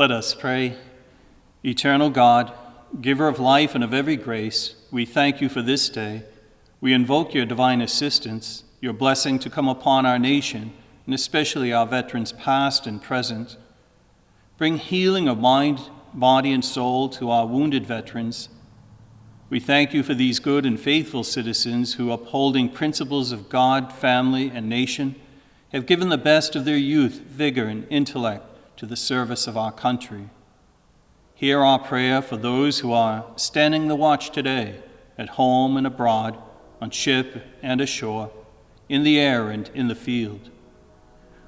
Let us pray. Eternal God, giver of life and of every grace, we thank you for this day. We invoke your divine assistance, your blessing to come upon our nation, and especially our veterans past and present. Bring healing of mind, body, and soul to our wounded veterans. We thank you for these good and faithful citizens who, upholding principles of God, family, and nation, have given the best of their youth, vigor, and intellect to the service of our country. Hear our prayer for those who are standing the watch today, at home and abroad, on ship and ashore, in the air and in the field.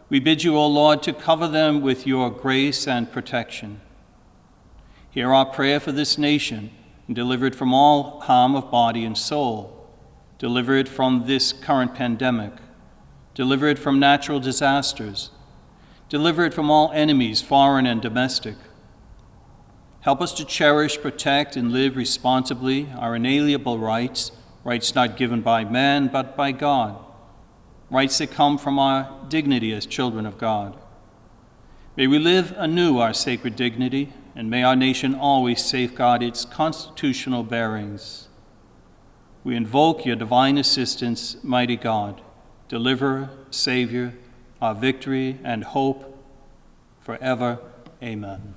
We bid you, O Lord, to cover them with your grace and protection. Hear our prayer for this nation, and deliver it from all harm of body and soul. Deliver it from this current pandemic. Deliver it from natural disasters. Deliver it from all enemies, foreign and domestic. Help us to cherish, protect, and live responsibly our inalienable rights, rights not given by man but by God, rights that come from our dignity as children of God. May we live anew our sacred dignity, and may our nation always safeguard its constitutional bearings. We invoke your divine assistance, mighty God, deliverer, Savior, our victory and hope forever. Amen.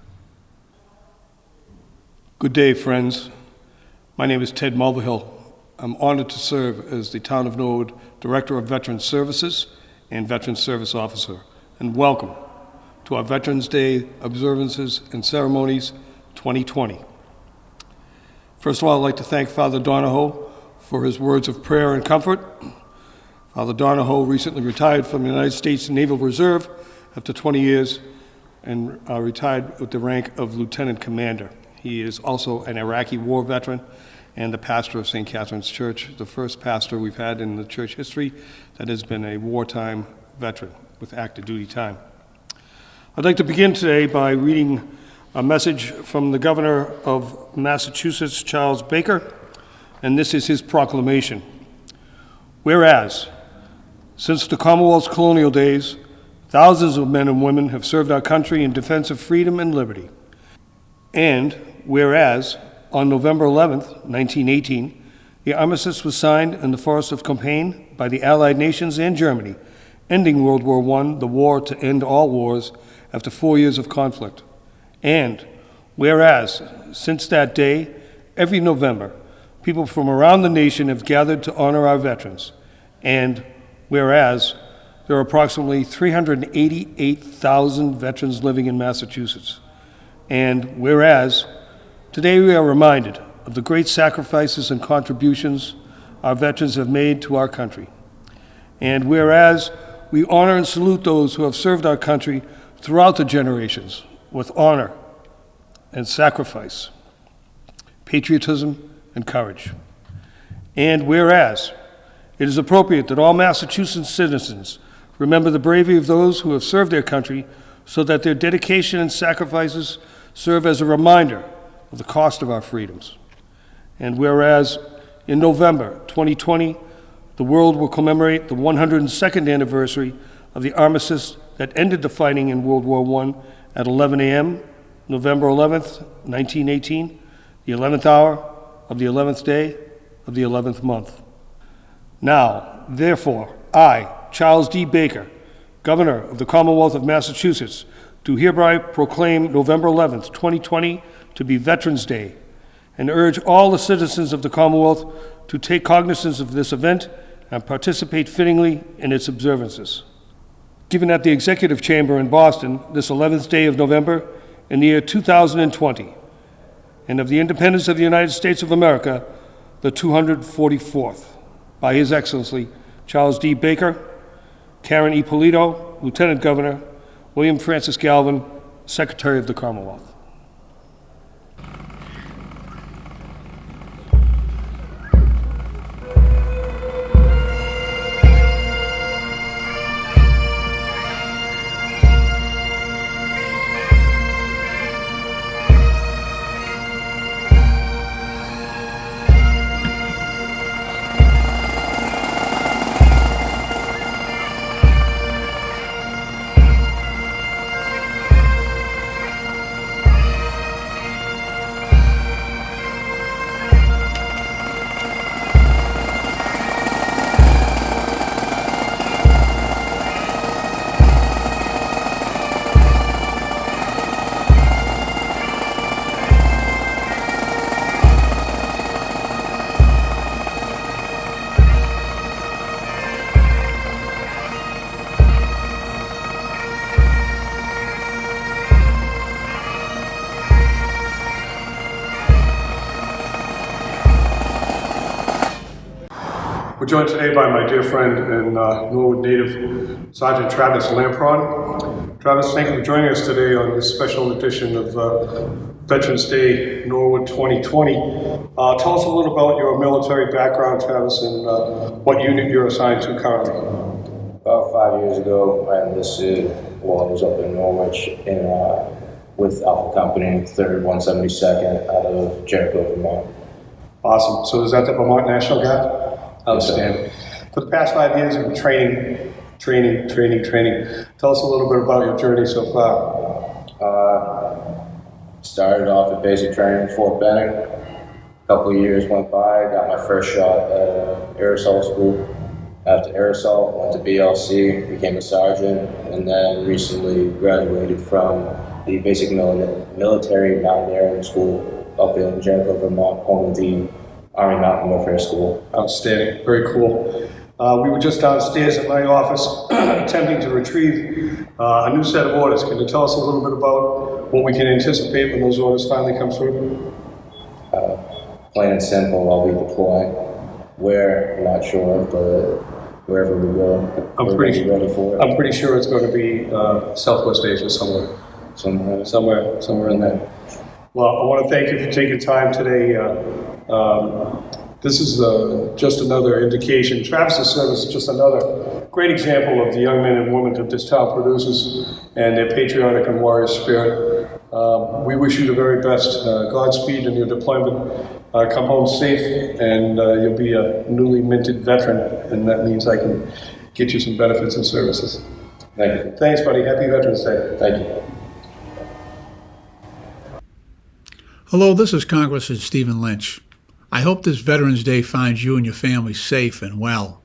Good day, friends. My name is Ted Mulvihill. I'm honored to serve as the Town of Norwood Director of Veterans Services and Veterans Service Officer, and welcome to our Veterans Day Observances and Ceremonies 2020. First of all, I'd like to thank Father Donahoe for his words of prayer and comfort. Father Donahoe recently retired from the United States Naval Reserve after 20 years and retired with the rank of Lieutenant Commander. He is also an Iraqi war veteran and the pastor of St. Catherine's Church, the first pastor we've had in the church history that has been a wartime veteran with active duty time. I'd like to begin today by reading a message from the Governor of Massachusetts, Charles Baker, and this is his proclamation. Whereas, since the Commonwealth's colonial days, thousands of men and women have served our country in defense of freedom and liberty. And whereas, on November 11th, 1918, the armistice was signed in the Forest of Compiègne by the Allied nations and Germany, ending World War I, the war to end all wars, after 4 years of conflict. And whereas, since that day, every November, people from around the nation have gathered to honor our veterans. And whereas, there are approximately 388,000 veterans living in Massachusetts. And whereas, today we are reminded of the great sacrifices and contributions our veterans have made to our country. And whereas, we honor and salute those who have served our country throughout the generations with honor and sacrifice, patriotism and courage. And whereas, it is appropriate that all Massachusetts citizens remember the bravery of those who have served their country so that their dedication and sacrifices serve as a reminder of the cost of our freedoms. And whereas in November 2020, the world will commemorate the 102nd anniversary of the armistice that ended the fighting in World War I at 11 a.m., November 11th, 1918, the 11th hour of the 11th day of the 11th month. Now, therefore, I, Charles D. Baker, Governor of the Commonwealth of Massachusetts, do hereby proclaim November 11th, 2020 to be Veterans Day, and urge all the citizens of the Commonwealth to take cognizance of this event and participate fittingly in its observances. Given at the Executive Chamber in Boston this 11th day of November in the year 2020, and of the independence of the United States of America, the 244th, by His Excellency Charles D. Baker, Karen E. Polito, Lieutenant Governor, William Francis Galvin, Secretary of the Commonwealth. We're joined today by my dear friend and Norwood native, Sergeant Travis Lampron. Travis, thank you for joining us today on this special edition of Veterans Day Norwood 2020. Tell us a little about your military background, Travis, and what unit you're assigned to currently. About 5 years ago, I enlisted while I was up in Norwich with Alpha Company, 3rd 172nd out of Jericho, Vermont. Awesome. So is that the Vermont National Guard? Outstanding. For the past 5 years, you've been training. Tell us a little bit about your journey so far. Started off at basic training in Fort Benning. A couple of years went by, got my first shot at aerosol school. After aerosol, went to BLC, became a sergeant, and then recently graduated from the basic military mountaineering school up in Jericho, Vermont, home of the Army Mountain Warfare School. Outstanding. Very cool. We were just downstairs at my office attempting to retrieve a new set of orders. Can you tell us a little bit about what we can anticipate when those orders finally come through? Plain and simple, I'll be deploying. Where, I'm not sure, but wherever we go, we're ready for it. I'm pretty sure it's going to be Southwest Asia somewhere. Somewhere in there. Well, I want to thank you for taking time today. This is just another indication. Travis's service is just another great example of the young men and women that this town produces and their patriotic and warrior spirit. We wish you the very best. Godspeed in your deployment. Come home safe, and you'll be a newly minted veteran, and that means I can get you some benefits and services. Thank you. Thanks, buddy. Happy Veterans Day. Thank you. Hello, this is Congressman Stephen Lynch. I hope this Veterans Day finds you and your family safe and well.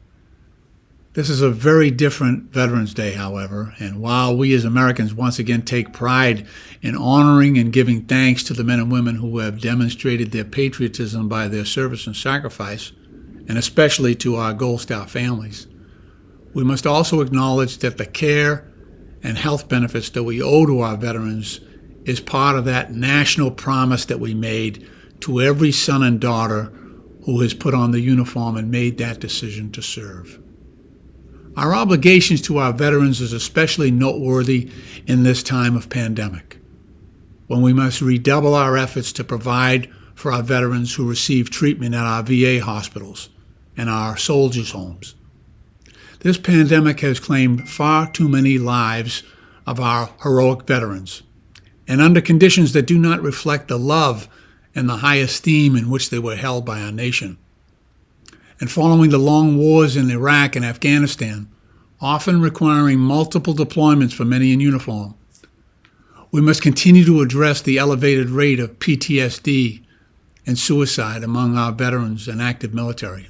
This is a very different Veterans Day, however, and while we as Americans once again take pride in honoring and giving thanks to the men and women who have demonstrated their patriotism by their service and sacrifice, and especially to our Gold Star families, we must also acknowledge that the care and health benefits that we owe to our veterans is part of that national promise that we made to every son and daughter who has put on the uniform and made that decision to serve. Our obligations to our veterans is especially noteworthy in this time of pandemic, when we must redouble our efforts to provide for our veterans who receive treatment at our VA hospitals and our soldiers' homes. This pandemic has claimed far too many lives of our heroic veterans, and under conditions that do not reflect the love and the high esteem in which they were held by our nation. And following the long wars in Iraq and Afghanistan, often requiring multiple deployments for many in uniform, we must continue to address the elevated rate of PTSD and suicide among our veterans and active military.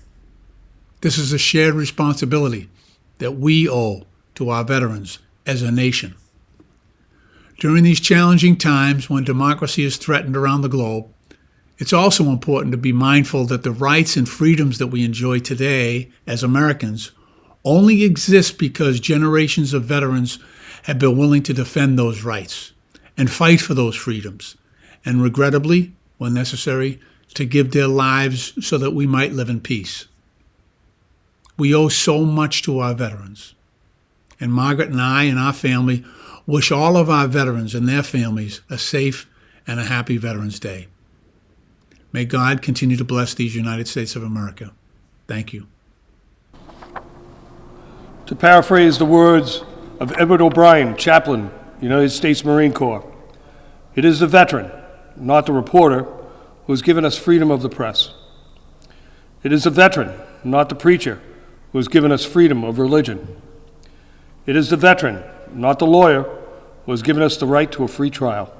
This is a shared responsibility that we owe to our veterans as a nation. During these challenging times when democracy is threatened around the globe, it's also important to be mindful that the rights and freedoms that we enjoy today as Americans only exist because generations of veterans have been willing to defend those rights and fight for those freedoms, and regrettably, when necessary, to give their lives so that we might live in peace. We owe so much to our veterans, and Margaret and I and our family wish all of our veterans and their families a safe and a happy Veterans Day. May God continue to bless these United States of America. Thank you. To paraphrase the words of Edward O'Brien, chaplain, United States Marine Corps, it is the veteran, not the reporter, who has given us freedom of the press. It is the veteran, not the preacher, who has given us freedom of religion. It is the veteran, not the lawyer, who has given us the right to a free trial.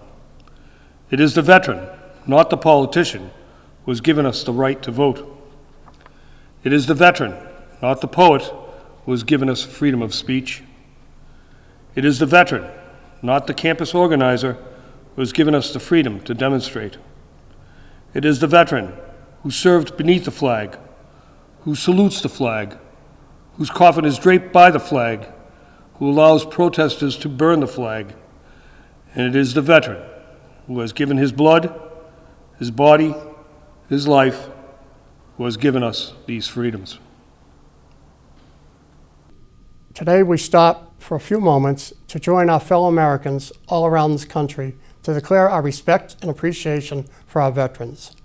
It is the veteran, not the politician, who has given us the right to vote. It is the veteran, not the poet, who has given us freedom of speech. It is the veteran, not the campus organizer, who has given us the freedom to demonstrate. It is the veteran who served beneath the flag, who salutes the flag, whose coffin is draped by the flag, who allows protesters to burn the flag. And it is the veteran who has given his blood, his body, his life, who has given us these freedoms. Today we stop for a few moments to join our fellow Americans all around this country to declare our respect and appreciation for our veterans.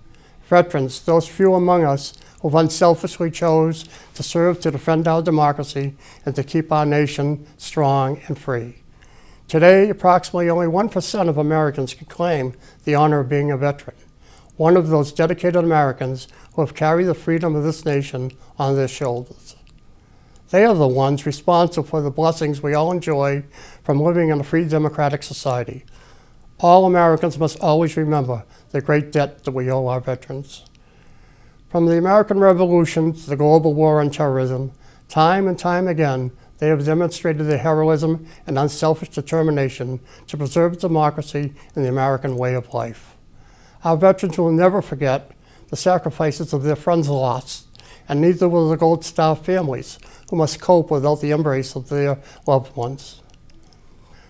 Veterans, those few among us who unselfishly chose to serve to defend our democracy and to keep our nation strong and free. Today, approximately only 1% of Americans can claim the honor of being a veteran, one of those dedicated Americans who have carried the freedom of this nation on their shoulders. They are the ones responsible for the blessings we all enjoy from living in a free democratic society. All Americans must always remember the great debt that we owe our veterans. From the American Revolution to the global war on terrorism, time and time again, they have demonstrated their heroism and unselfish determination to preserve democracy and the American way of life. Our veterans will never forget the sacrifices of their friends lost, and neither will the Gold Star families, who must cope without the embrace of their loved ones.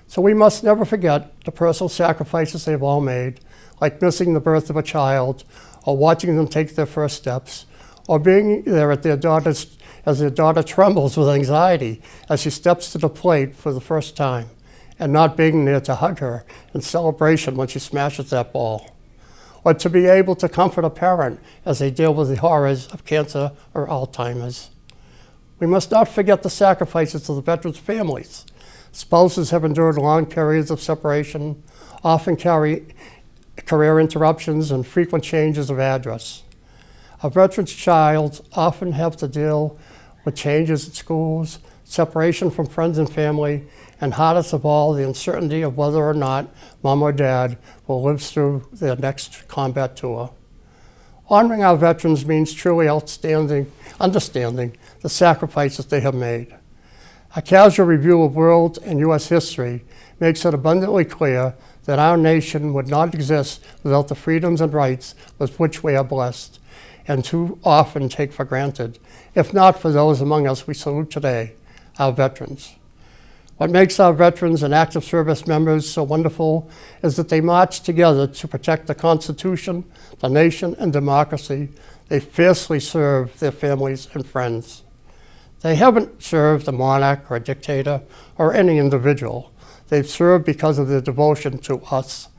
So we must never forget the personal sacrifices they've all made, like missing the birth of a child, or watching them take their first steps, or being there at as their daughter trembles with anxiety as she steps to the plate for the first time, and not being there to hug her in celebration when she smashes that ball, or to be able to comfort a parent as they deal with the horrors of cancer or Alzheimer's. We must not forget the sacrifices of the veterans' families. Spouses have endured long periods of separation, often carry career interruptions and frequent changes of address. A veteran's child often have to deal with changes at schools, separation from friends and family, and hardest of all, the uncertainty of whether or not mom or dad will live through their next combat tour. Honoring our veterans means truly understanding the sacrifices they have made. A casual review of world and U.S. history makes it abundantly clear that our nation would not exist without the freedoms and rights with which we are blessed, and too often take for granted, if not for those among us we salute today, our veterans. What makes our veterans and active service members so wonderful is that they march together to protect the Constitution, the nation, and democracy. They fiercely serve their families and friends. They haven't served a monarch or a dictator or any individual. They've served because of their devotion to us.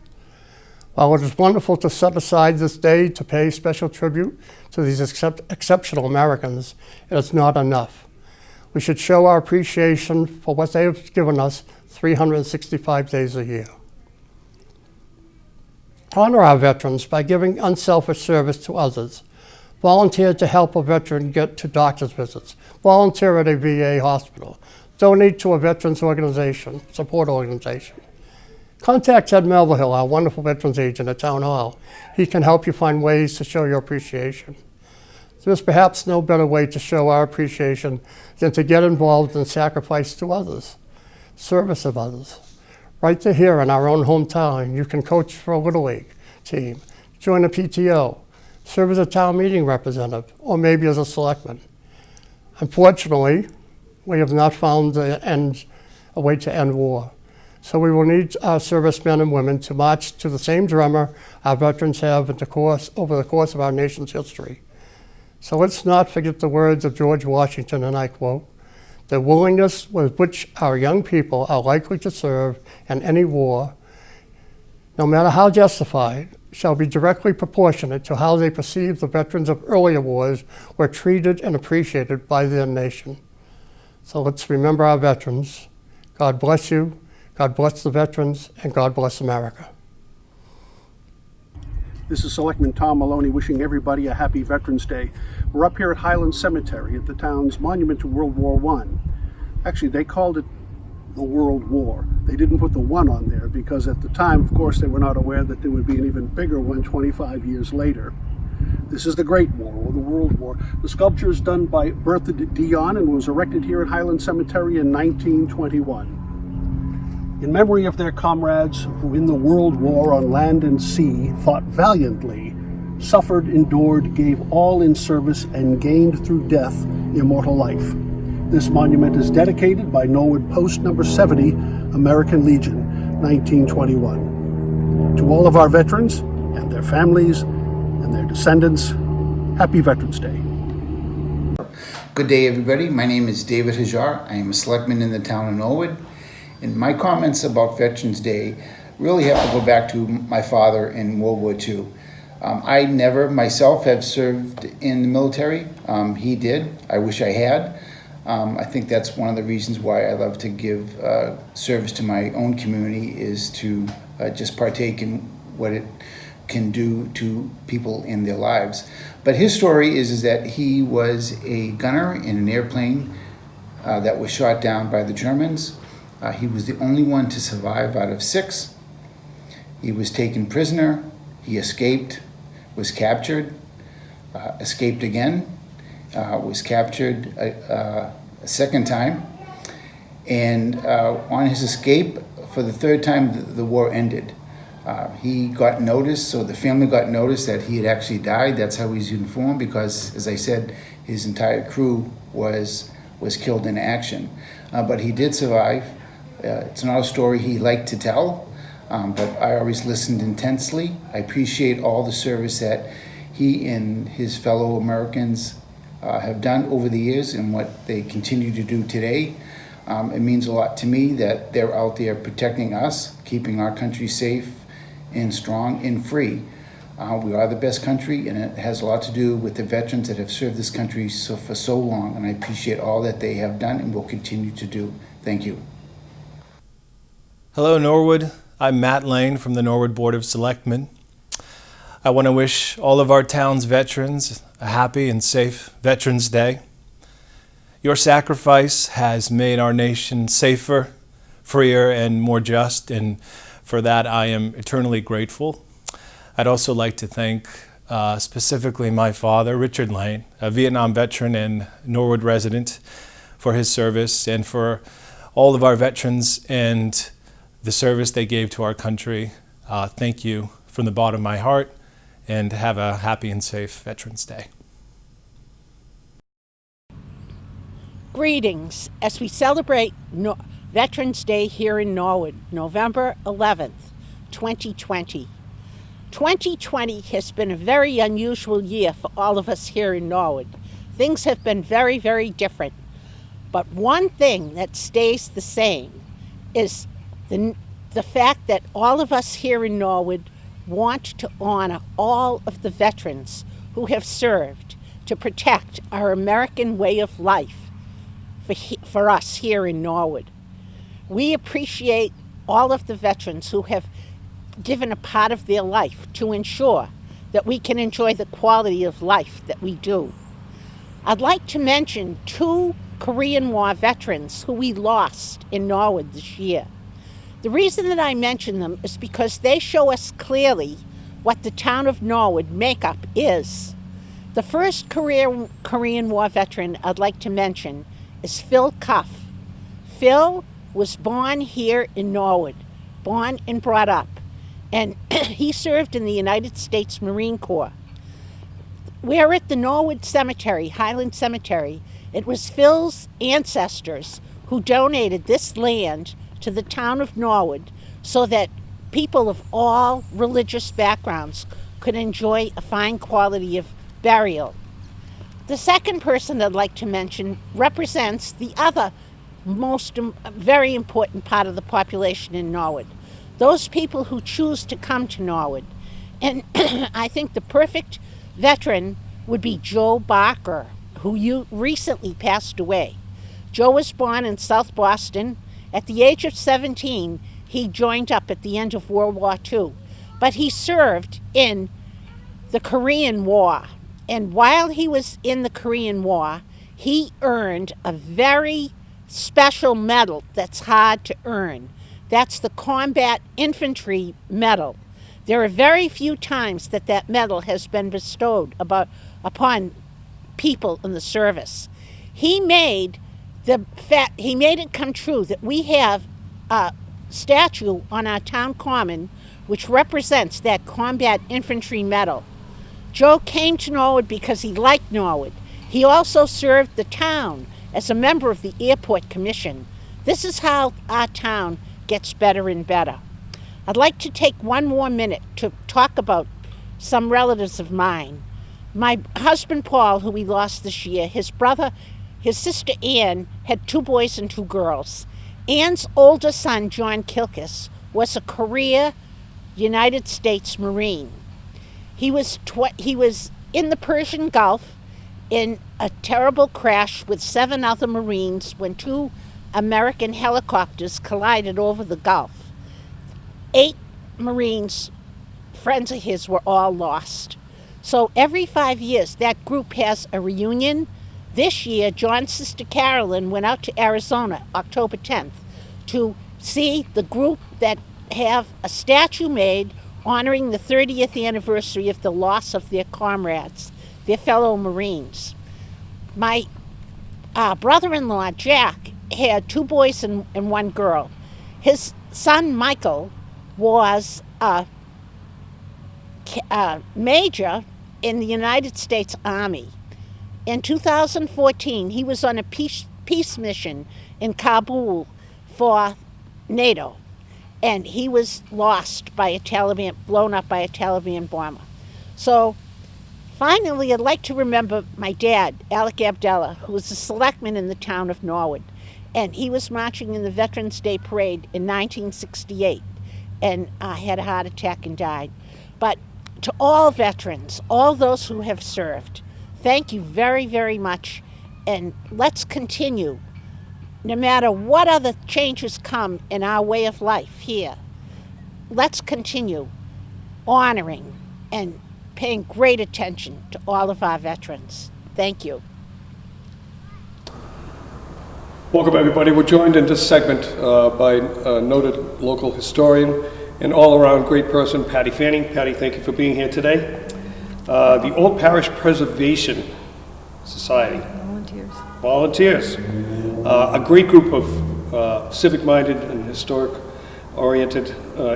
While it is wonderful to set aside this day to pay special tribute to these exceptional Americans, it is not enough. We should show our appreciation for what they have given us 365 days a year. Honor our veterans by giving unselfish service to others. Volunteer to help a veteran get to doctor's visits. Volunteer at a VA hospital. Donate to a veterans support organization. Contact Ted Melvihill, our wonderful veterans agent at Town Hall. He can help you find ways to show your appreciation. There's perhaps no better way to show our appreciation than to get involved in sacrifice to others, service of others. Right to here in our own hometown, you can coach for a Little League team, join a PTO, serve as a town meeting representative, or maybe as a selectman. Unfortunately, we have not found a way to end war. So we will need our servicemen and women to march to the same drummer our veterans have over the course of our nation's history. So let's not forget the words of George Washington, and I quote, "The willingness with which our young people are likely to serve in any war, no matter how justified, shall be directly proportionate to how they perceive the veterans of earlier wars were treated and appreciated by their nation." So let's remember our veterans. God bless you, God bless the veterans, and God bless America. This is Selectman Tom Maloney wishing everybody a happy Veterans Day. We're up here at Highland Cemetery at the town's monument to World War I. Actually, they called it the World War. They didn't put the one on there because at the time, of course, they were not aware that there would be an even bigger one 25 years later. This is the Great War, or the World War. The sculpture is done by Bertha Dion and was erected here at Highland Cemetery in 1921. In memory of their comrades who in the World War on land and sea fought valiantly, suffered, endured, gave all in service, and gained through death immortal life. This monument is dedicated by Norwood Post number 70, American Legion, 1921. To all of our veterans and their families and their descendants, happy Veterans Day. Good day, everybody. My name is David Hajar. I am a selectman in the town of Norwood. And my comments about Veterans Day really have to go back to my father in World War II. I never myself have served in the military. He did. I wish I had. I think that's one of the reasons why I love to give service to my own community, is to just partake in what it can do to people in their lives. But his story is that he was a gunner in an airplane that was shot down by the Germans. He was the only one to survive out of 6. He was taken prisoner. He escaped, was captured, escaped again, was captured a second time. And on his escape, for the 3rd time, the war ended. He got notice, so the family got notice that he had actually died. That's how he's informed, because, as I said, his entire crew was killed in action. But he did survive. It's not a story he liked to tell, but I always listened intensely. I appreciate all the service that he and his fellow Americans have done over the years and what they continue to do today. It means a lot to me that they're out there protecting us, keeping our country safe and strong and free. We are the best country, and it has a lot to do with the veterans that have served this country for so long, and I appreciate all that they have done and will continue to do. Thank you. Hello, Norwood. I'm Matt Lane from the Norwood Board of Selectmen. I want to wish all of our town's veterans a happy and safe Veterans Day. Your sacrifice has made our nation safer, freer, and more just, and for that I am eternally grateful. I'd also like to thank specifically my father, Richard Lane, a Vietnam veteran and Norwood resident, for his service, and for all of our veterans and the service they gave to our country. Thank you from the bottom of my heart, and have a happy and safe Veterans Day. Greetings as we celebrate Veterans Day here in Norwood, November 11th, 2020. 2020 has been a very unusual year for all of us here in Norwood. Things have been very, very different. But one thing that stays the same is the fact that all of us here in Norwood want to honor all of the veterans who have served to protect our American way of life for us here in Norwood. We appreciate all of the veterans who have given a part of their life to ensure that we can enjoy the quality of life that we do. I'd like to mention 2 Korean War veterans who we lost in Norwood this year. The reason that I mention them is because they show us clearly what the town of Norwood makeup is. The first Korean War veteran I'd like to mention is Phil Cuff. Phil was born here in Norwood, born and brought up, and he served in the United States Marine Corps. We're at the Norwood Cemetery, Highland Cemetery. It was Phil's ancestors who donated this land to the town of Norwood so that people of all religious backgrounds could enjoy a fine quality of burial. The second person I'd like to mention represents the other very important part of the population in Norwood, those people who choose to come to Norwood. And I think the perfect veteran would be Joe Barker, who recently passed away. Joe was born in South Boston. At the age of 17, he joined up at the end of World War II, but he served in the Korean War. And while he was in the Korean War, he earned a very special medal that's hard to earn. That's the Combat Infantry Medal. There are very few times that medal has been bestowed upon people in the service. He made it come true that we have a statue on our town common which represents that Combat Infantry Medal. Joe came to Norwood because he liked Norwood. He also served the town as a member of the Airport Commission. This is how our town gets better and better. I'd like to take one more minute to talk about some relatives of mine. My husband, Paul, who we lost this year, his brother His sister Anne had 2 boys and 2 girls. Anne's older son, John Kilkis, was a career United States Marine. He was in the Persian Gulf in a terrible crash with 7 other Marines when 2 American helicopters collided over the Gulf. 8 Marines, friends of his, were all lost. So every 5 years, that group has a reunion. This year, John's sister Carolyn went out to Arizona, October 10th, to see the group that have a statue made honoring the 30th anniversary of the loss of their comrades, their fellow Marines. My brother-in-law, Jack, had 2 boys and 1 girl. His son, Michael, was a major in the United States Army. In 2014, he was on a peace mission in Kabul for NATO, and he was lost by blown up by a Taliban bomber. So finally, I'd like to remember my dad, Alec Abdallah, who was a selectman in the town of Norwood, and he was marching in the Veterans Day Parade in 1968, and had a heart attack and died. But to all veterans, all those who have served, thank you very, very much, and let's continue. No matter what other changes come in our way of life here, let's continue honoring and paying great attention to all of our veterans. Thank you. Welcome, everybody. We're joined in this segment by a noted local historian and all-around great person, Patty Fanning. Patty, thank you for being here today. The Old Parish Preservation Society. Volunteers. A great group of civic-minded and historic-oriented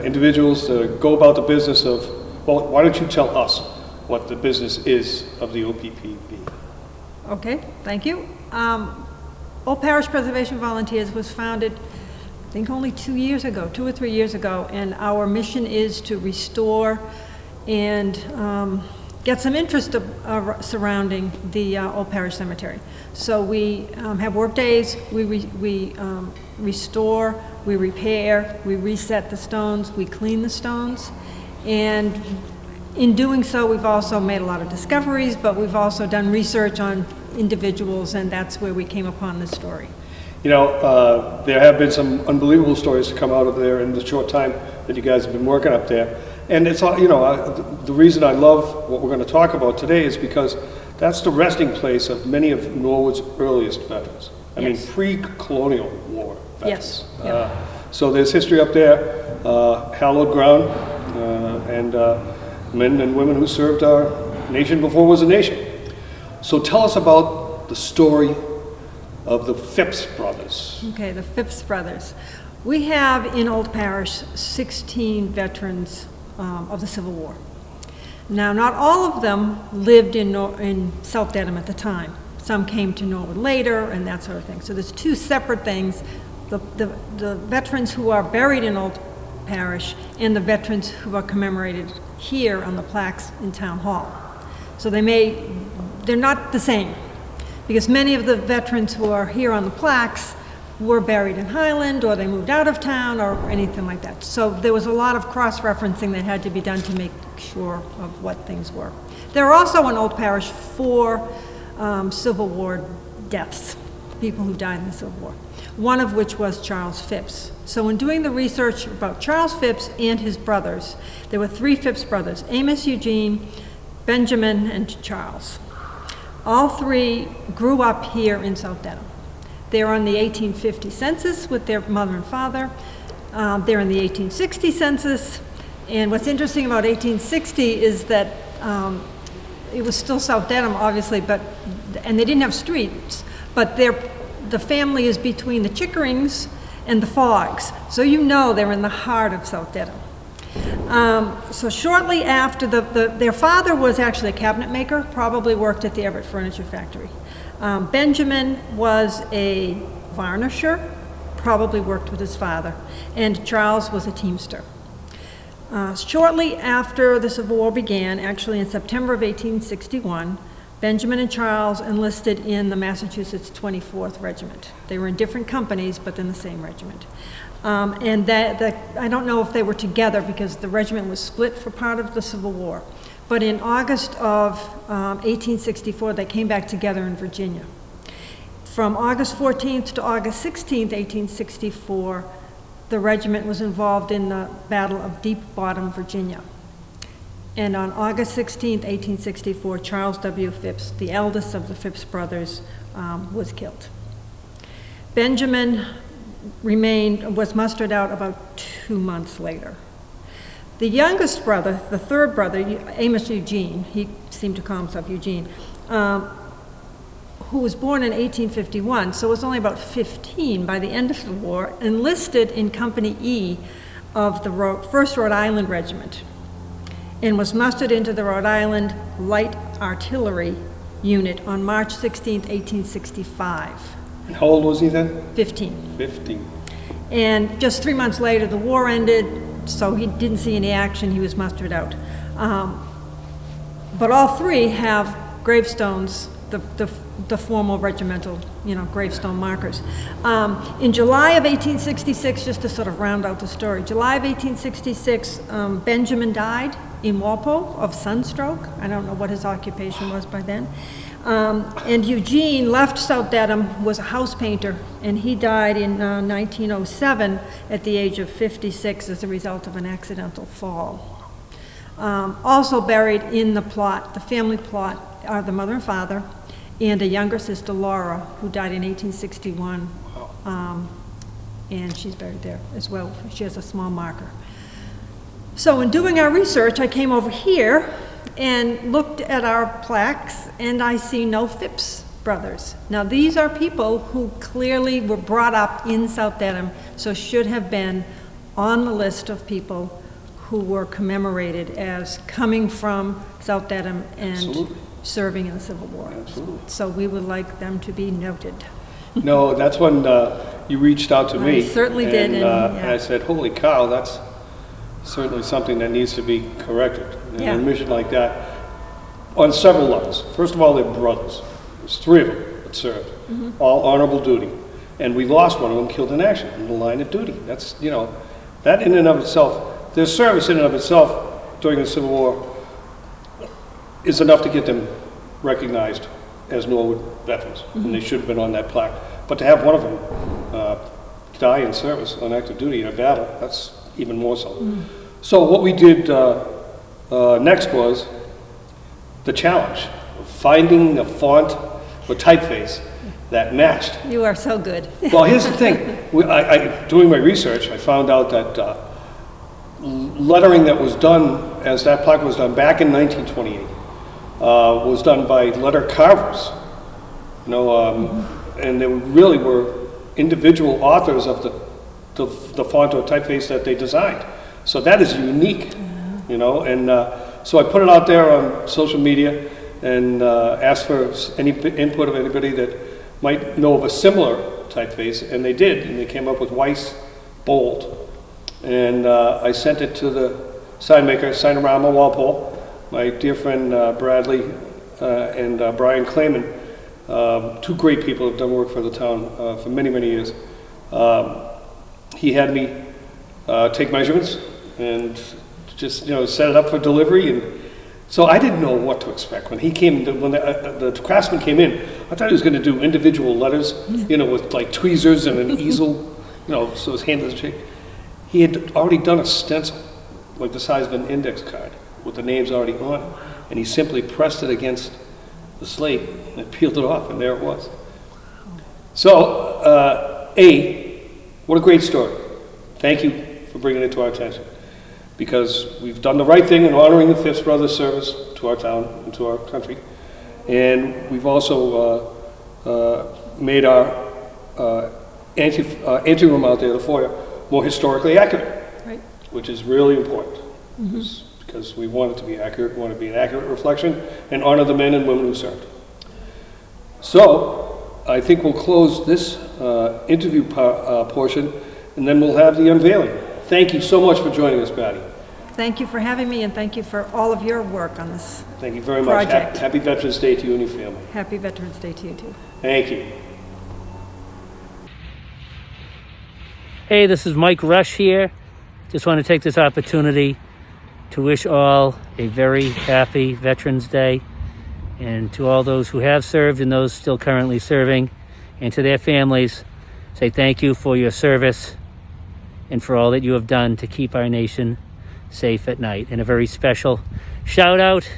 individuals that go about the business of, well, why don't you tell us what the business is of the OPPV? Okay, thank you. Old Parish Preservation Volunteers was founded, I think, only 2 years ago, 2 or 3 years ago, and our mission is to restore and get some interest surrounding the Old Parish Cemetery. So we have work days, we restore, we repair, we reset the stones, we clean the stones, and in doing so, we've also made a lot of discoveries, but we've also done research on individuals, and that's where we came upon this story. You know, there have been some unbelievable stories to come out of there in the short time that you guys have been working up there. And it's all, you know, the reason I love what we're going to talk about today is because that's the resting place of many of Norwood's earliest veterans. I mean, pre-colonial war veterans. Yes. So there's history up there, hallowed ground, and men and women who served our nation before it was a nation. So tell us about the story of the Phipps brothers. Okay, the Phipps brothers. We have in Old Parish 16 veterans of the Civil War. Now, not all of them lived in South Dedham at the time. Some came to Norwood later and that sort of thing. So there's 2 separate things, the veterans who are buried in Old Parish and the veterans who are commemorated here on the plaques in Town Hall. So they're not the same, because many of the veterans who are here on the plaques were buried in Highland, or they moved out of town, or anything like that. So there was a lot of cross-referencing that had to be done to make sure of what things were. There are also in Old Parish 4 Civil War deaths, people who died in the Civil War, one of which was Charles Phipps. So in doing the research about Charles Phipps and his brothers, there were 3 Phipps brothers, Amos, Eugene, Benjamin, and Charles. All 3 grew up here in South Dedham. They're on the 1850 census with their mother and father. They're in the 1860 census. And what's interesting about 1860 is that it was still South Dedham, obviously, and they didn't have streets, but the family is between the Chickerings and the Foggs. So you know they're in the heart of South Dedham. So shortly after, their father was actually a cabinet maker, probably worked at the Everett Furniture Factory. Benjamin was a varnisher, probably worked with his father, and Charles was a teamster. Shortly after the Civil War began, actually in September of 1861, Benjamin and Charles enlisted in the Massachusetts 24th Regiment. They were in different companies, but in the same regiment. And I don't know if they were together because the regiment was split for part of the Civil War. But in August of 1864, they came back together in Virginia. From August 14th to August 16th, 1864, the regiment was involved in the Battle of Deep Bottom, Virginia. And on August 16th, 1864, Charles W. Phipps, the eldest of the Phipps brothers, was killed. Benjamin was mustered out about 2 months later. The youngest brother, the third brother, Amos Eugene, he seemed to call himself Eugene, who was born in 1851, so was only about 15 by the end of the war, enlisted in Company E of the 1st Rhode Island Regiment, and was mustered into the Rhode Island Light Artillery Unit on March 16, 1865. And how old was he then? 15. 15. And just 3 months later, the war ended, so he didn't see any action, he was mustered out. But all three have gravestones, the formal regimental, gravestone markers. In July of 1866, just to sort of round out the story, July of 1866, Benjamin died in Walpole of sunstroke. I don't know what his occupation was by then. And Eugene left South Dedham, was a house painter, and he died in 1907 at the age of 56 as a result of an accidental fall. Also buried in the plot, the family plot, are the mother and father, and a younger sister, Laura, who died in 1861, and she's buried there as well. She has a small marker. So in doing our research, I came over here and looked at our plaques, and I see no Phipps brothers. Now, these are people who clearly were brought up in South Dedham, so should have been on the list of people who were commemorated as coming from South Dedham and Absolutely. Serving in the Civil War. Absolutely. So we would like them to be noted. No, that's when you reached out to me. I certainly did, And and I said, holy cow, that's certainly something that needs to be corrected. And Yeah. a mission like that, on several levels. First of all, they're brothers. There's 3 of them that served, all honorable duty. And we lost one of them killed in action in the line of duty. That's, that in and of itself, their service in and of itself during the Civil War is enough to get them recognized as Norwood veterans, and they should have been on that plaque. But to have one of them die in service on active duty in a battle, that's even more so. So what we did next was the challenge of finding a font or typeface that matched. You are so good. Well, here's the thing. Doing my research, I found out that lettering that was done, as that plaque was done back in 1928, was done by letter carvers. And they really were individual authors of the font or typeface that they designed. So that is unique, and so I put it out there on social media and asked for any input of anybody that might know of a similar typeface, and they did, and they came up with Weiss Bold. And I sent it to the sign maker, Signorama Walpole, my dear friend Bradley and Brian Clayman, 2 great people who have done work for the town for many, many years. He had me take measurements and just set it up for delivery, and so I didn't know what to expect when he came. When the craftsman came in, I thought he was going to do individual letters, with like tweezers and an easel, so his hand doesn't shake. He had already done a stencil, like the size of an index card, with the names already on it, and he simply pressed it against the slate and it peeled it off, and there it was. So, what a great story. Thank you for bringing it to our attention, because we've done the right thing in honoring the Phipps brothers' service to our town and to our country, and we've also made our anteroom out there, the foyer, more historically accurate, Right. which is really important, because we want it to be accurate, we want it to be an accurate reflection and honor the men and women who served. So I think we'll close this interview portion, and then we'll have the unveiling. Thank you so much for joining us, Patty. Thank you for having me, and thank you for all of your work on this. Thank you very much. Project. Happy Veterans Day to you and your family. Happy Veterans Day to you, too. Thank you. Hey, this is Mike Rush here. Just want to take this opportunity to wish all a very happy Veterans Day, and to all those who have served and those still currently serving, and to their families, say thank you for your service and for all that you have done to keep our nation safe at night. And a very special shout out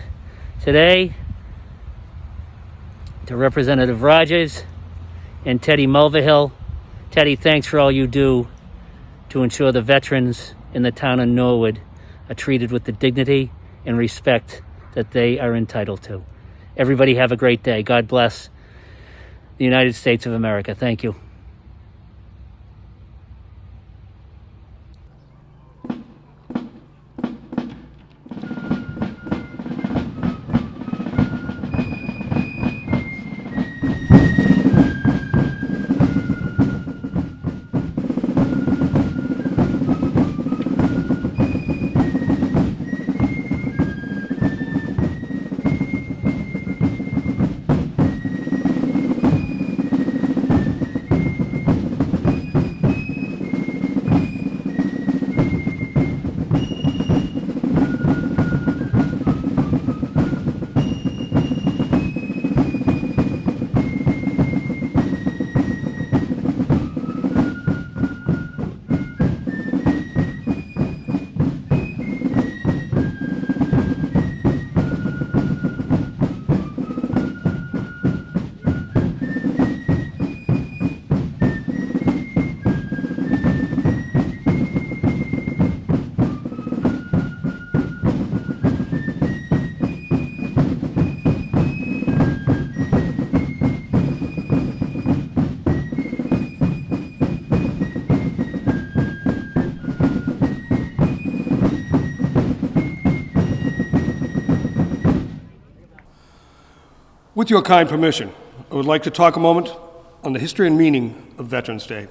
today to Representative Rogers and Teddy Mulvihill. Teddy, thanks for all you do to ensure the veterans in the town of Norwood are treated with the dignity and respect that they are entitled to. Everybody have a great day. God bless the United States of America. Thank you. With your kind permission, I would like to talk a moment on the history and meaning of Veterans Day.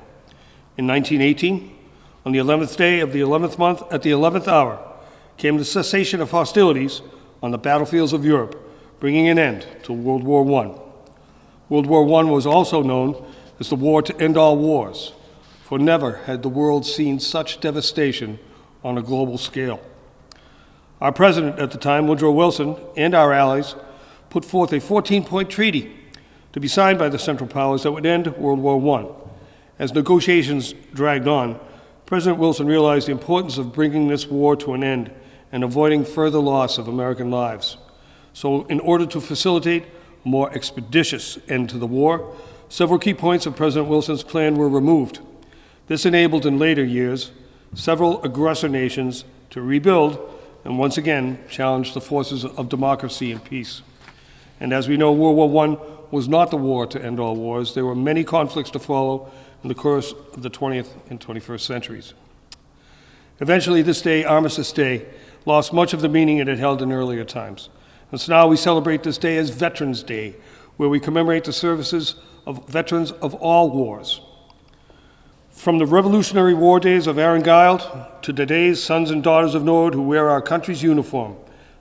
In 1918, on the 11th day of the 11th month, at the 11th hour, came the cessation of hostilities on the battlefields of Europe, bringing an end to World War I. World War I was also known as the war to end all wars, for never had the world seen such devastation on a global scale. Our president at the time, Woodrow Wilson, and our allies put forth a 14-point treaty to be signed by the Central Powers that would end World War I. As negotiations dragged on, President Wilson realized the importance of bringing this war to an end and avoiding further loss of American lives. So, in order to facilitate a more expeditious end to the war, several key points of President Wilson's plan were removed. This enabled in later years several aggressor nations to rebuild and once again challenge the forces of democracy and peace. And as we know, World War I was not the war to end all wars. There were many conflicts to follow in the course of the 20th and 21st centuries. Eventually, this day, Armistice Day, lost much of the meaning it had held in earlier times. And so now we celebrate this day as Veterans Day, where we commemorate the services of veterans of all wars. From the Revolutionary War days of Ermengarde to today's sons and daughters of Norwood who wear our country's uniform,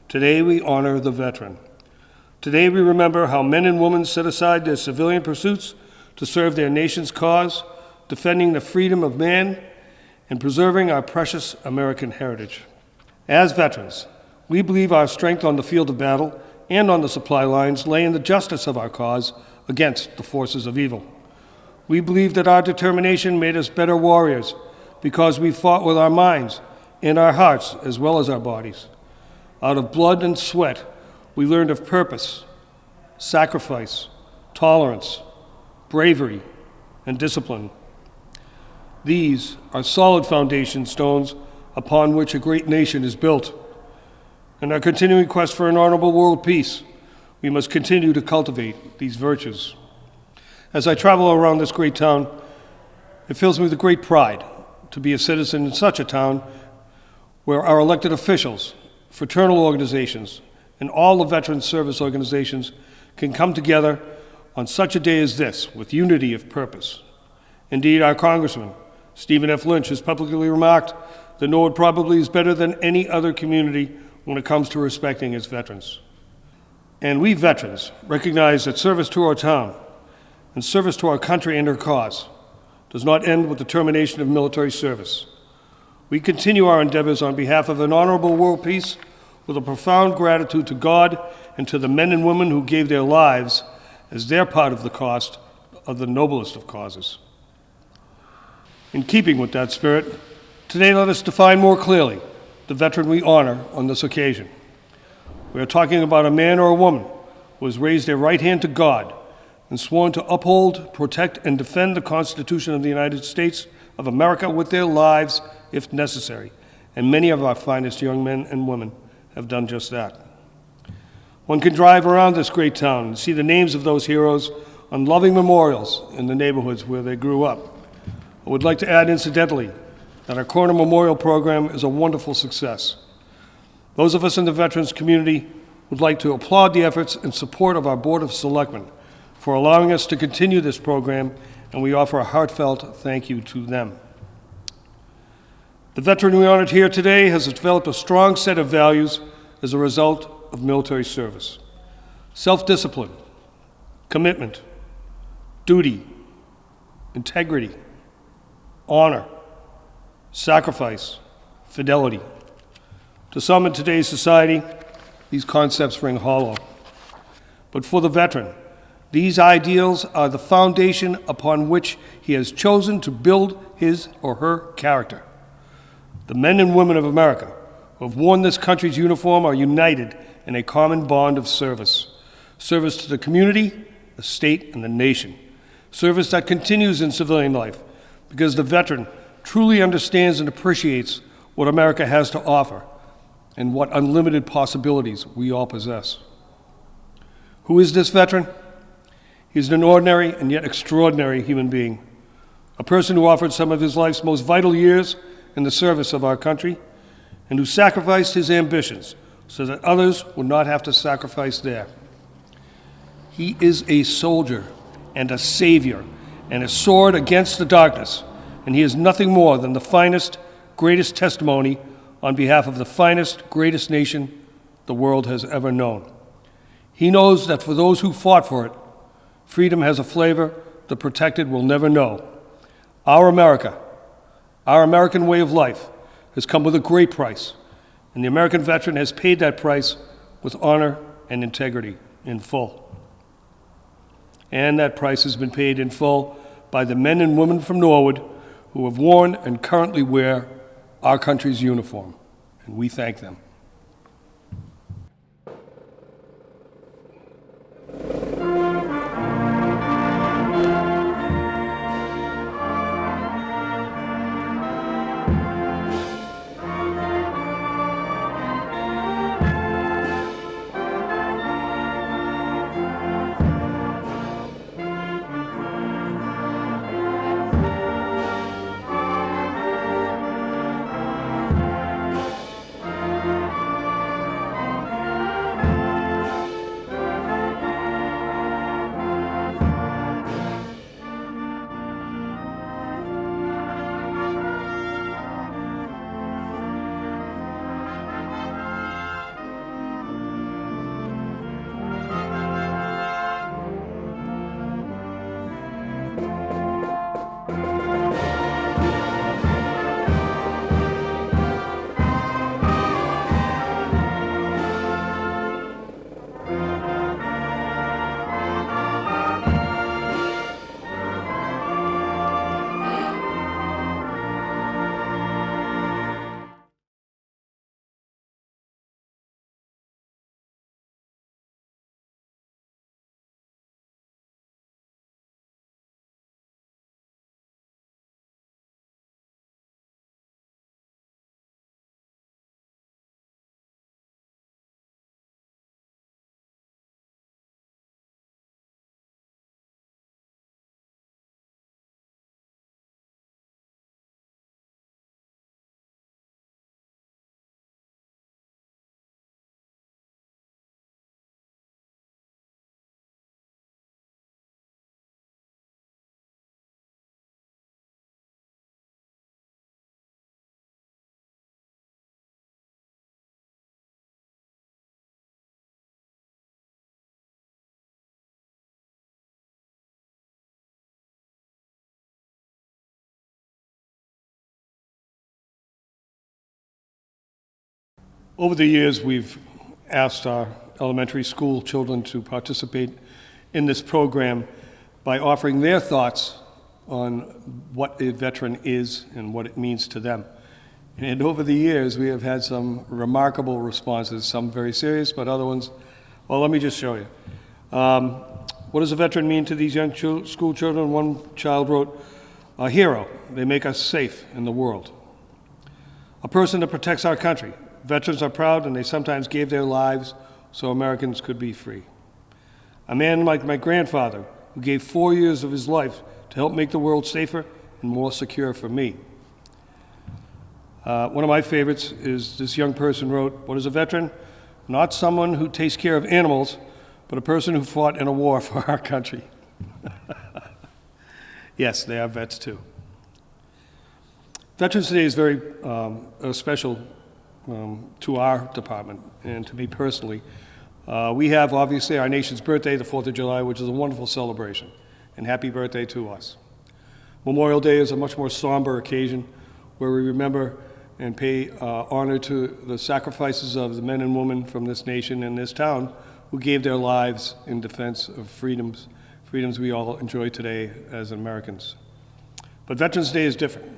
today we honor the veteran. Today we remember how men and women set aside their civilian pursuits to serve their nation's cause, defending the freedom of man and preserving our precious American heritage. As veterans, we believe our strength on the field of battle and on the supply lines lay in the justice of our cause against the forces of evil. We believe that our determination made us better warriors because we fought with our minds and our hearts as well as our bodies. Out of blood and sweat, we learned of purpose, sacrifice, tolerance, bravery, and discipline. These are solid foundation stones upon which a great nation is built. In our continuing quest for an honorable world peace, we must continue to cultivate these virtues. As I travel around this great town, it fills me with great pride to be a citizen in such a town where our elected officials, fraternal organizations, and all the veteran service organizations can come together on such a day as this with unity of purpose. Indeed, our Congressman, Stephen F. Lynch, has publicly remarked that Norwood probably is better than any other community when it comes to respecting its veterans. And we veterans recognize that service to our town and service to our country and our cause does not end with the termination of military service. We continue our endeavors on behalf of an honorable world peace with a profound gratitude to God and to the men and women who gave their lives as their part of the cost of the noblest of causes. In keeping with that spirit, today let us define more clearly the veteran we honor on this occasion. We are talking about a man or a woman who has raised their right hand to God and sworn to uphold, protect, and defend the Constitution of the United States of America with their lives if necessary. And many of our finest young men and women have done just that. One can drive around this great town and see the names of those heroes on loving memorials in the neighborhoods where they grew up. I would like to add, incidentally, that our Corner Memorial Program is a wonderful success. Those of us in the veterans community would like to applaud the efforts and support of our Board of Selectmen for allowing us to continue this program, and we offer a heartfelt thank you to them. The veteran we honored here today has developed a strong set of values as a result of military service. Self-discipline, commitment, duty, integrity, honor, sacrifice, fidelity. To some in today's society, these concepts ring hollow. But for the veteran, these ideals are the foundation upon which he has chosen to build his or her character. The men and women of America who have worn this country's uniform are united in a common bond of service. Service to the community, the state, and the nation. Service that continues in civilian life because the veteran truly understands and appreciates what America has to offer and what unlimited possibilities we all possess. Who is this veteran? He's an ordinary and yet extraordinary human being, a person who offered some of his life's most vital years in the service of our country and who sacrificed his ambitions so that others would not have to sacrifice theirs. He is a soldier and a savior and a sword against the darkness, and he is nothing more than the finest, greatest testimony on behalf of the finest, greatest nation the world has ever known. He knows that for those who fought for it, freedom has a flavor the protected will never know. Our America, our American way of life, has come with a great price, and the American veteran has paid that price with honor and integrity in full. And that price has been paid in full by the men and women from Norwood who have worn and currently wear our country's uniform, and we thank them. Over the years, we've asked our elementary school children to participate in this program by offering their thoughts on what a veteran is and what it means to them. And over the years, we have had some remarkable responses, some very serious, but other ones, well, let me just show you. What does a veteran mean to these young school children? One child wrote, "A hero. They make us safe in the world. A person that protects our country. Veterans are proud and they sometimes gave their lives so Americans could be free. A man like my grandfather who gave 4 years of his life to help make the world safer and more secure for me." One of my favorites is this young person wrote, "What is a veteran? Not someone who takes care of animals, but a person who fought in a war for our country." Yes, they are vets too. Veterans Day is very special to our department and to me personally. We have obviously our nation's birthday, the 4th of July, which is a wonderful celebration, and happy birthday to us. Memorial Day is a much more somber occasion where we remember and pay honor to the sacrifices of the men and women from this nation and this town who gave their lives in defense of freedoms we all enjoy today as Americans. But Veterans Day is different.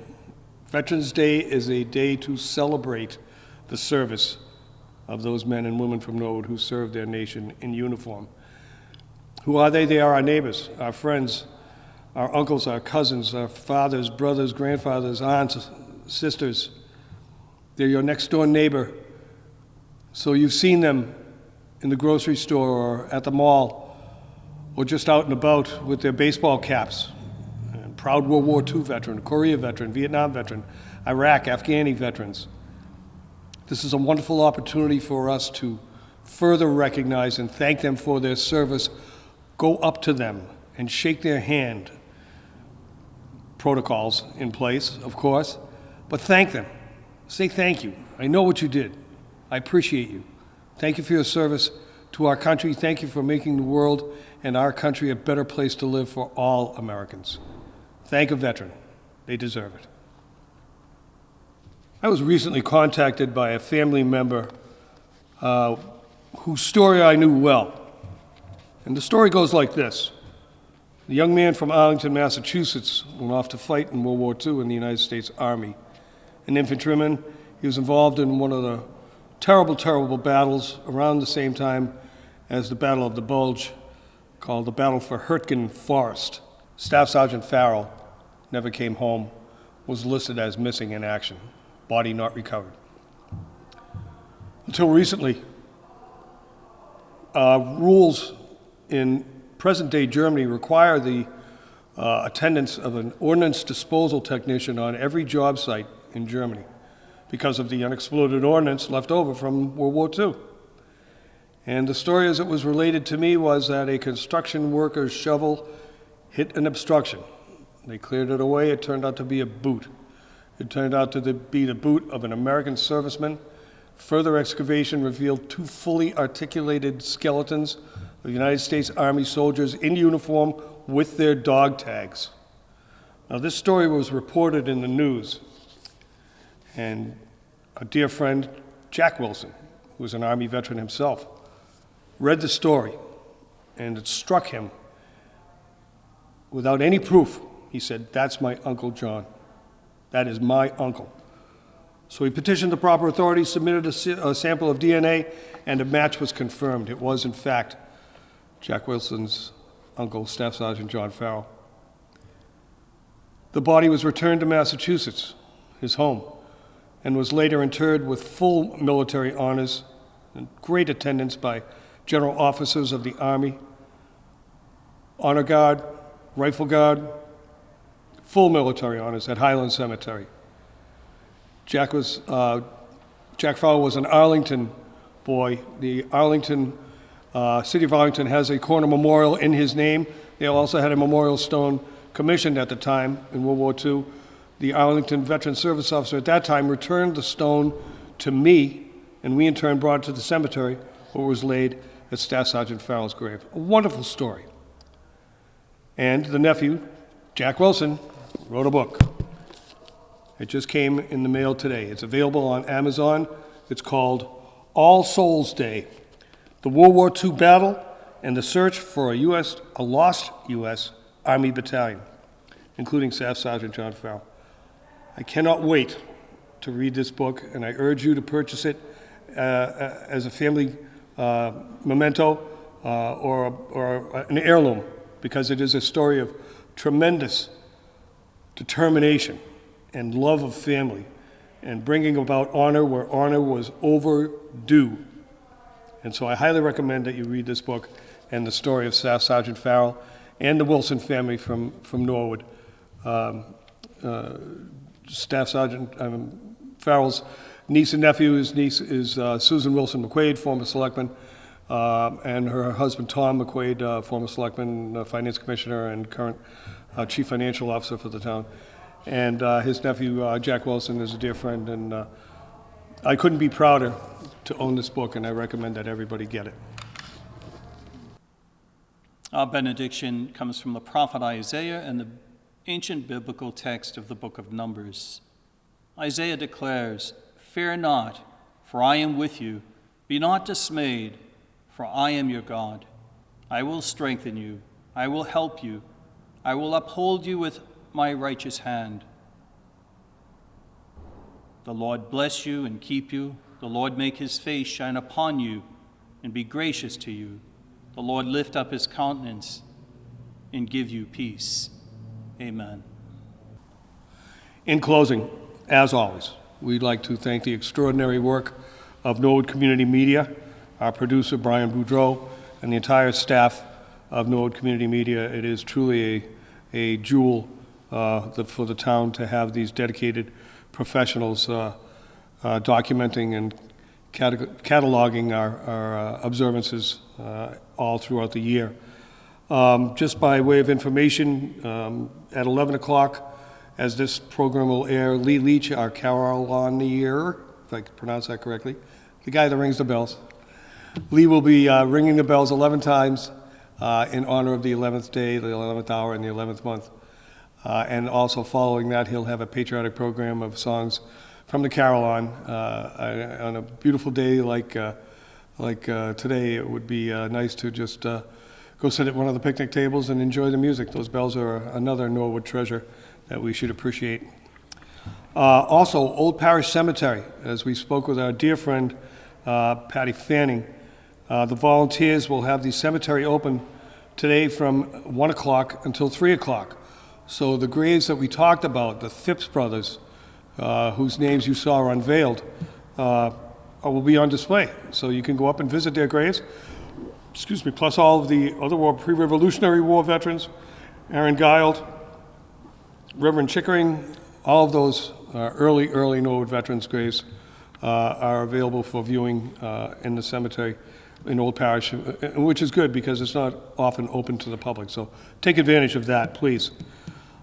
Veterans Day is a day to celebrate the service of those men and women from Norwood who served their nation in uniform. Who are they? They are our neighbors, our friends, our uncles, our cousins, our fathers, brothers, grandfathers, aunts, sisters. They're your next door neighbor. So you've seen them in the grocery store or at the mall or just out and about with their baseball caps. And proud World War II veteran, Korea veteran, Vietnam veteran, Iraq, Afghani veterans. This is a wonderful opportunity for us to further recognize and thank them for their service. Go up to them and shake their hand. Protocols in place, of course, but thank them. Say thank you. I know what you did. I appreciate you. Thank you for your service to our country. Thank you for making the world and our country a better place to live for all Americans. Thank a veteran. They deserve it. I was recently contacted by a family member whose story I knew well. And the story goes like this. The young man from Arlington, Massachusetts, went off to fight in World War II in the United States Army. An infantryman, he was involved in one of the terrible, terrible battles around the same time as the Battle of the Bulge, called the Battle for Hurtgen Forest. Staff Sergeant Farrell never came home, was listed as missing in action, body not recovered. Until recently, rules in present-day Germany require the attendance of an ordnance disposal technician on every job site in Germany because of the unexploded ordnance left over from World War II. And the story as it was related to me was that a construction worker's shovel hit an obstruction. They cleared it away. It turned out to be a boot. It turned out to be the boot of an American serviceman. Further excavation revealed 2 fully articulated skeletons of United States Army soldiers in uniform with their dog tags. Now, this story was reported in the news, and a dear friend, Jack Wilson, who was an Army veteran himself, read the story, and it struck him. Without any proof, he said, "That's my Uncle John. That is my uncle." So he petitioned the proper authorities, submitted a sample of DNA, and a match was confirmed. It was, in fact, Jack Wilson's uncle, Staff Sergeant John Farrell. The body was returned to Massachusetts, his home, and was later interred with full military honors and great attendance by general officers of the Army, Honor Guard, Rifle Guard, full military honors at Highland Cemetery. Jack Farrell was an Arlington boy. The City of Arlington has a corner memorial in his name. They also had a memorial stone commissioned at the time in World War II. The Arlington Veteran Service Officer at that time returned the stone to me, and we in turn brought it to the cemetery where it was laid at Staff Sergeant Farrell's grave. A wonderful story. And the nephew, Jack Wilson, wrote a book. It just came in the mail today. It's available on Amazon. It's called All Souls Day, the World War II battle, and the search for a lost U.S. Army battalion, including Staff Sergeant John Farrell. I cannot wait to read this book, and I urge you to purchase it as a family memento or an heirloom, because it is a story of tremendous determination and love of family and bringing about honor where honor was overdue. And so I highly recommend that you read this book and the story of Staff Sergeant Farrell and the Wilson family from Norwood. Staff Sergeant Farrell's niece and nephew, his niece is Susan Wilson McQuaid, former selectman, and her husband Tom McQuaid, former selectman, finance commissioner, and current chief financial officer for the town. And his nephew, Jack Wilson, is a dear friend, and I couldn't be prouder to own this book, and I recommend that everybody get it. Our benediction comes from the prophet Isaiah and the ancient biblical text of the book of Numbers. Isaiah declares, "Fear not, for I am with you. Be not dismayed, for I am your God. I will strengthen you. I will help you. I will uphold you with my righteous hand. The Lord bless you and keep you. The Lord make his face shine upon you and be gracious to you. The Lord lift up his countenance and give you peace." Amen. In closing, as always, we'd like to thank the extraordinary work of Norwood Community Media, our producer Brian Boudreau, and the entire staff of Norwood Community Media. It is truly a jewel for the town to have these dedicated professionals documenting and cataloging our observances all throughout the year. Just by way of information, at 11 o'clock, as this program will air, Lee Leach, our carillonneur, if I can pronounce that correctly, the guy that rings the bells. Lee will be ringing the bells 11 times in honor of the 11th day, the 11th hour, and the 11th month. And also following that, he'll have a patriotic program of songs from the carillon. On a beautiful day like today, it would be nice to just go sit at one of the picnic tables and enjoy the music. Those bells are another Norwood treasure that we should appreciate. Also, Old Parish Cemetery, as we spoke with our dear friend Patty Fanning, the volunteers will have the cemetery open today from 1 o'clock until 3 o'clock. So the graves that we talked about, the Phipps brothers, whose names you saw unveiled, will be on display. So you can go up and visit their graves, plus all of the other pre-Revolutionary War veterans, Aaron Guild, Reverend Chickering, all of those early Norwood veterans' graves are available for viewing in the cemetery in Old Parish, which is good because it's not often open to the public. So take advantage of that, please.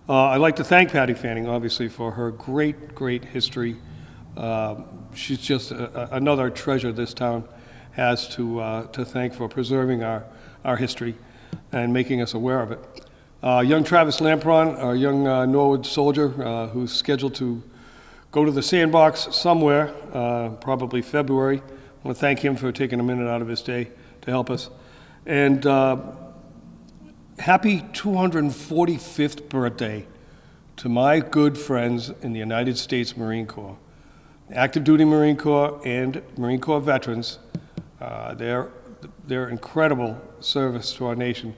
I'd like to thank Patty Fanning, obviously, for her great history. She's just another treasure this town has to thank for preserving our history and making us aware of it. Young Travis Lampron, our young Norwood soldier, who's scheduled to go to the sandbox somewhere, probably February. I want to thank him for taking a minute out of his day to help us. And happy 245th birthday to my good friends in the United States Marine Corps. Active duty Marine Corps and Marine Corps veterans, their incredible service to our nation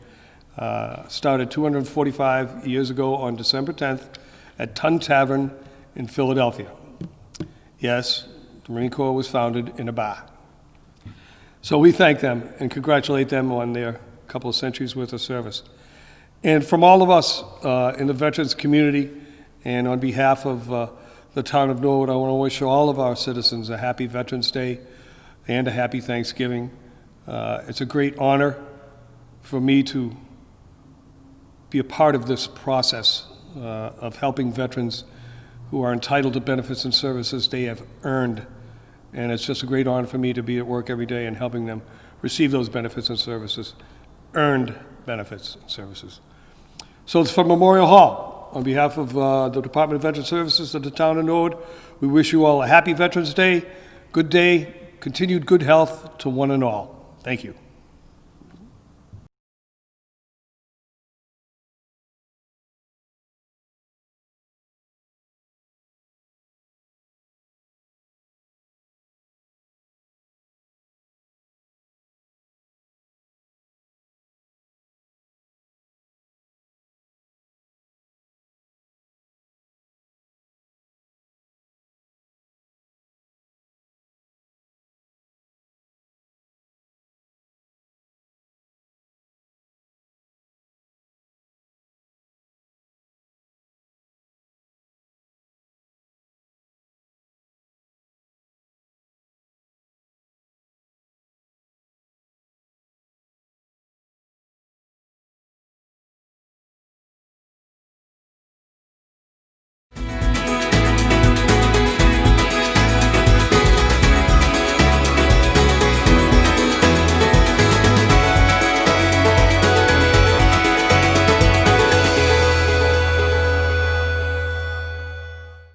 started 245 years ago on December 10th at Tun Tavern in Philadelphia. Yes, the Marine Corps was founded in a bar. So we thank them and congratulate them on their couple of centuries worth of service. And from all of us in the veterans community and on behalf of the town of Norwood, I want to wish all of our citizens a happy Veterans Day and a happy Thanksgiving. It's a great honor for me to be a part of this process of helping veterans who are entitled to benefits and services they have earned. And it's just a great honor for me to be at work every day and helping them receive those benefits and services, earned benefits and services. So it's from Memorial Hall. On behalf of the Department of Veteran Services of the town of Norwood, we wish you all a happy Veterans Day, good day, continued good health to one and all. Thank you.